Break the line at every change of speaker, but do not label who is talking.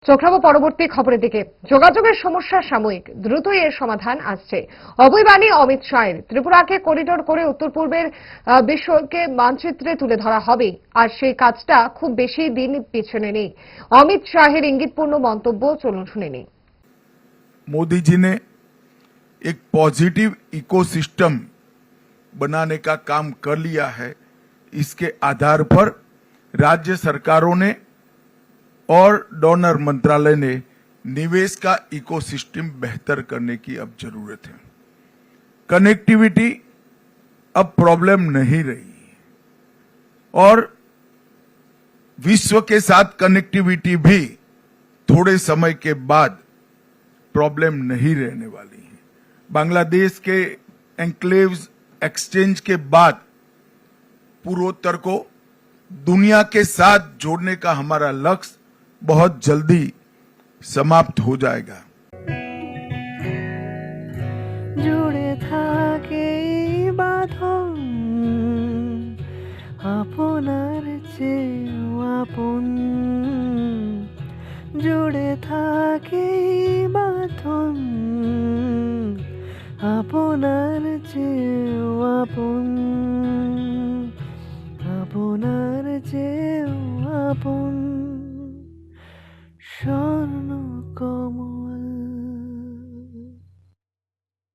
চোখরাবো পরবর্তী খবরের দিকে। যোগাযোগের সমস্যা সাময়িক, দ্রুতই এর সমাধান আসছে। অবৈবাণী অমিত শাহের ত্রিপুরাকে করিডোর করে উত্তর পূর্বের বিশ্বকে মানচিত্রে তুলে ধরা হবে, আর সেই কাজটা খুব বেশি দিন পিছনে নেই। অমিত শাহের ইঙ্গিতপূর্ণ মন্তব্য, চলুন শুনে নিই।
मोदी जी ने एक पॉजिटिव इकोसिस्टम बनाने का काम कर लिया है। इसके आधार पर राज्य सरकारों ने और डोनर मंत्रालय ने निवेश का इकोसिस्टम बेहतर करने की अब जरूरत है। कनेक्टिविटी अब प्रॉब्लम नहीं रही और विश्व के साथ कनेक्टिविटी भी थोड़े समय के बाद प्रॉब्लम नहीं रहने वाली है। बांग्लादेश के एन्क्लेव्स एक्सचेंज के बाद पूर्वोत्तर को दुनिया के साथ जोड़ने का हमारा लक्ष्य बहुत जल्दी समाप्त हो जाएगा।
जुड़े থাকে বাঁধন আপনার চেয়েও আপন, জুড়ে থাকে বাঁধন আপনার চেয়েও আপন, আপনার চেয়েও আপন।